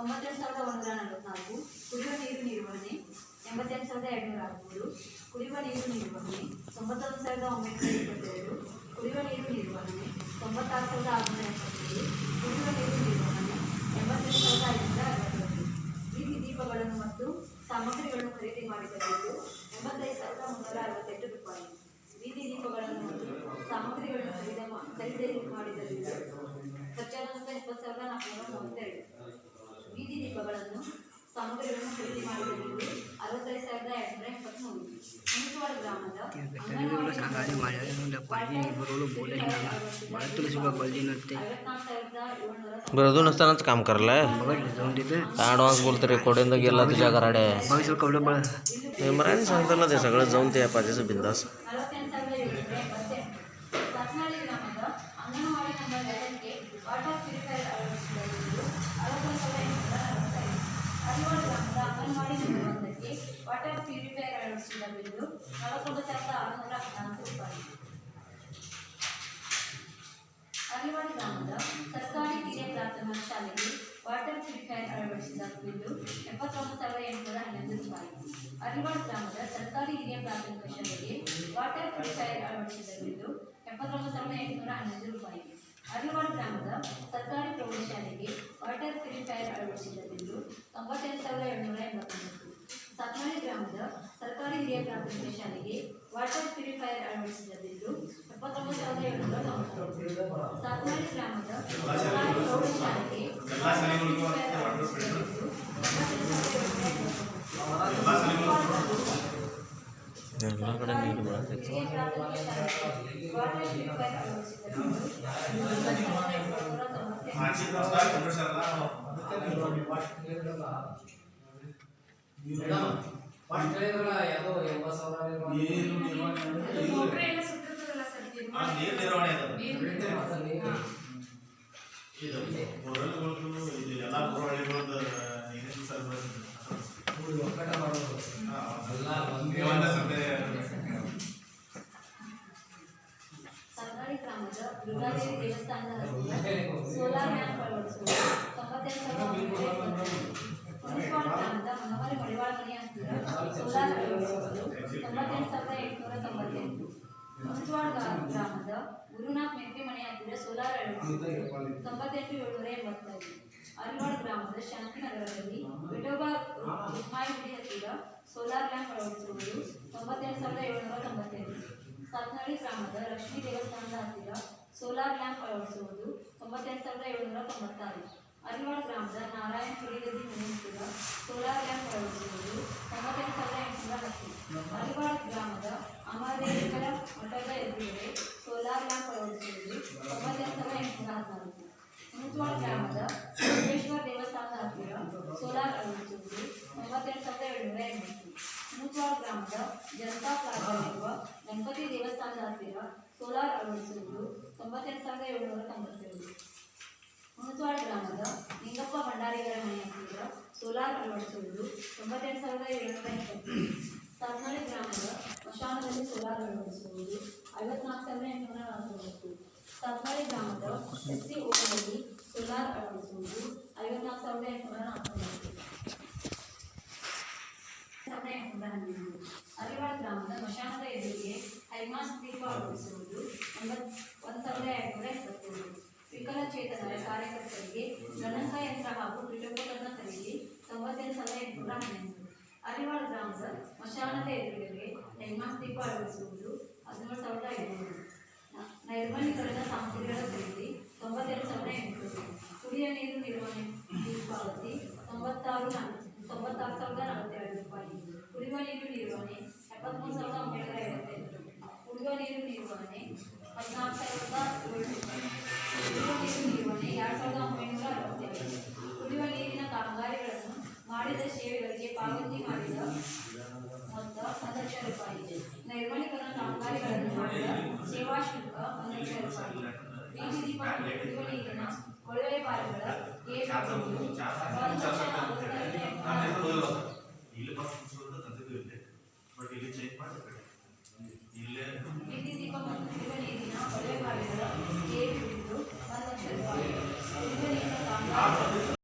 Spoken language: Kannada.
98,144, ಕುಡಿಯುವ ನೀರು ನಿರ್ವಹಣೆ 88,213, ಕುಡಿಯುವ ನೀರು ನಿರ್ವಹಣೆ 91,922, ಕುಡಿಯುವ ನೀರು ನಿರ್ವಹಣೆ 96,677, ಕುಡಿಯುವ ನೀರು ನಿರ್ವಹಣೆ 82,562, ಬೀದಿ ದೀಪಗಳನ್ನು ಮತ್ತು ಸಾಮಗ್ರಿಗಳನ್ನು ಖರೀದಿ ಮಾಡಿದ ಬಿಲ್ಲು 85,368 ರೂಪಾಯಿ. ಬೀದಿ ದೀಪಗಳನ್ನು ಮತ್ತು ಸಾಮಗ್ರಿಗಳನ್ನು ಖರೀದಿ ಮಾಡಿದ ಬಿಲ್ಲು ಖರ್ಚಾದ ಮೊತ್ತ 20,432. ಬೀದಿ ದೀಪಗಳನ್ನು ಸಾಮಗ್ರಿಗಳನ್ನು ಖರೀದಿ ಮಾಡಿದ ಬಿಲ್ಲು 65,273. ಹುಣಸವಾಡ ಗ್ರಾಮದ बरं नसतानाच काम करलाय ॲडव्हान्स बोलतो रेकॉर्डिंग गेला तुझ्या घराडे मराठी सांगतो ना ते सगळं जाऊन ते पाहिजे बिंदास. ವಾಟರ್ ಪ್ಯೂರಿಫೈಯರ್ ಅಳವಡಿಸಿದ ಬಿಲ್ಲು 41,614 ರೂಪಾಯಿ. ಅರಿವಾಡ ಗ್ರಾಮದ ಸರ್ಕಾರಿ ಹಿರಿಯ ಪ್ರಾಥಮಿಕ ಶಾಲೆಗೆ ವಾಟರ್ ಪ್ಯೂರಿಫೈಯರ್ ಅಳವಡಿಸಿದ ಬಿಲ್ಲು 79,811 ರೂಪಾಯಿ. ಅರಿವಾಡ ಗ್ರಾಮದ ಸರ್ಕಾರಿ ಹಿರಿಯ ಪ್ರಾಥಮಿಕ ಶಾಲೆಗೆ ವಾಟರ್ ಪ್ಯೂರಿಫೈಯರ್ ಅಳವಡಿಸಿದ ಬಿಲ್ಲು 79,811 ರೂಪಾಯಿ. ಅರಿವಾಡ ಗ್ರಾಮದ ಸರ್ಕಾರಿ ಪ್ರೌಢಶಾಲೆಗೆ ವಾಟರ್ ಪ್ಯೂರಿಫೈಯರ್ ಅಳವಡಿಸಿದ ಬಿಲ್ಲು 98,789. ಸಾತ್ನಾಳಿ ಗ್ರಾಮದ ಸರ್ಕಾರಿ ಹಿರಿಯ ಪ್ರಾಥಮಿಕ ಶಾಲೆಗೆ ವಾಟರ್ ಪ್ಯೂರಿಫೈಯರ್ ಅಳವಡಿಸಿದ ಬಿಲ್ಲು 79,790. ಸಾತ್ನಾಳಿ ಗ್ರಾಮದ ಸರ್ಕಾರಿ ಪ್ರೌಢಶಾಲೆಗೆ ಎಲ್ಲ ಕಡೆ ನೀರು ಬರ್ತೈತಿ. ಸರ್ಕಾರಿ ಗ್ರಾಮದ ದುರ್ಗಾದೇವಿ ದೇವಸ್ಥಾನದ ಸೋಲಾರ್ ಲ್ಯಾಂಪ್ ಅಳವಡಿಸುವುದು 98,920. ಹುಣಸವಾಡ ಗ್ರಾಮದ ಮನೋಹರಿ ಮಡಿವಾಳ ಮನೆಯ ಹತ್ತಿರ ಸೋಲಾರ್ ಅಳವಡಿಸುವುದು 98,898. ಹುಣಸವಾಡ ಗ್ರಾಮದ ಗುರುನಾಥ್ ಮೆಟ್ರಿ ಮನೆಯ ಹತ್ತಿರ ಸೋಲಾರ್ ಅಳವಡಿಸುವುದು 98,785. ಅರಿವಾಡ ಗ್ರಾಮದ ಶಾಂತಿನಗರದಲ್ಲಿ ವಿಠೋಬಾ ರುಕ್ಮಾಯಿ ಗುಡಿ ಹತ್ತಿರ ಸೋಲಾರ್ ಲ್ಯಾಂಪ್ ಅಳವಡಿಸುವುದು 98,798. ಸಾತ್ನಳ್ಳಿ ಗ್ರಾಮದ ಲಕ್ಷ್ಮೀ ದೇವಸ್ಥಾನದ ಹತ್ತಿರ ಸೋಲಾರ್ ಲ್ಯಾಂಪ್ ಅಳವಡಿಸುವುದು 98,796. ಅರಿವಾಡ ಗ್ರಾಮದ ನಾರಾಯಣ ಕುಡಿಗದ್ದಿ ಮನೆ ಹತ್ತಿರ ಸೋಲಾರ್ ಲ್ಯಾಂಪ್ ಅಳವಡಿಸುವುದು 98,810. ಅರಿವಾಡ ಗ್ರಾಮದ ಅಮರೇಶ್ವರ ಮಠದ ಎದುರುಗಡೆ ಸೋಲಾರ್ ಲ್ಯಾಂಪ್ ಅಳವಡಿಸುವುದು 98,814. ಹುಣಸವಾಡ ಗ್ರಾಮದ ಸಿದ್ದೇಶ್ವರ ದೇವಸ್ಥಾನದ ಹತ್ತಿರ ಸೋಲಾರ್ ಅಳವಡಿಸುವುದು 98,780. ಹುಣಸವಾಡ ಗ್ರಾಮದ ಜನತಾ ಪ್ಲಾಜಾದಲ್ಲಿರುವ ಗಣಪತಿ ದೇವಸ್ಥಾನದ ಹತ್ತಿರ ಸೋಲಾರ್ ಅಳವಡಿಸುವುದು 98,792. ಹುಣಸವಾಡ ಗ್ರಾಮದ ನಿಂಗಪ್ಪ ಭಂಡಾರಿಗರ ಮನೆಯ ಹತ್ತಿರ ಸೋಲಾರ್ ಅಳವಡಿಸುವುದು 98,720. ಸಾತ್ನಳ್ಳಿ ಗ್ರಾಮದ ಸ್ಮಶಾನದಲ್ಲಿ ಸೋಲಾರ್ ಅಳವಡಿಸುವುದು 54,849. ಸಾತ್ನಳ್ಳಿ ಗ್ರಾಮದ ಎಸ್ಸಿ ಓಟದಲ್ಲಿ ಸೋಲಾರ್ ಅಳವಡಿಸುವುದು 54,849. ಅರಿವಾಳ ಗ್ರಾಮದ ಸ್ಮಶಾನದ ಎದುರಿಗೆ ಹೈಮಾಸ್ ದೀಪ ಅಳವಡಿಸುವುದು 1,227. ವಿಕಲಚೇತನರ ಕಾರ್ಯಕರ್ತರಿಗೆ ಗಣಕ ಯಂತ್ರ ಹಾಗೂ ಪೀಠೋಪಕರಣ ಖರೀದಿ 98,811. ಅರಿವಾಳ ಗ್ರಾಮದ ಸ್ಮಶಾನದ ಎದುರಿಗೆ ಹೈಮಾಸ್ ದೀಪ ಅಳವಡಿಸುವುದು 17,500. ನೈರ್ಮಲೀಕರಣ ಸಾಮಗ್ರಿಗಳ ಖರೀದಿ 92,800. ಕುಡಿಯುವ ನೀರು ನಿರ್ವಹಣೆ ಪಾವತಿ 96,042 ರೂಪಾಯಿ. ಕುಡಿಯುವ ನೀರು ನಿರ್ವಹಣೆ 73,958. ಕುಡಿಯುವ ನೀರು ನಿರ್ವಹಣೆ 14,700 ರೂಪಾಯಿ. ಕುಡಿಯುವ ನೀರು ನಿರ್ವಹಣೆ 2,967. ಕುಡಿಯುವ ನೀರಿನ ಕಾಮಗಾರಿಗಳನ್ನು ಮಾಡಿದ ಸೇವೆಗಳಿಗೆ ಪಾವತಿ ಮಾಡಿದ ಮೊತ್ತ 1,00,000 ರೂಪಾಯಿ. ನೈರ್ಮಲೀಕರಣ ಕಾಮಗಾರಿಗಳನ್ನು ಮಾಡಿದ ಸೇವಾ ಶುಲ್ಕ 1,00,000 ರೂಪಾಯಿ. ಬೀದಿ ದೀಪ ಮತ್ತು ಕುಡಿಯುವ ನೀರಿನ ಕೊಳವೆ ಬಾವಿಗಳ 1,40,000.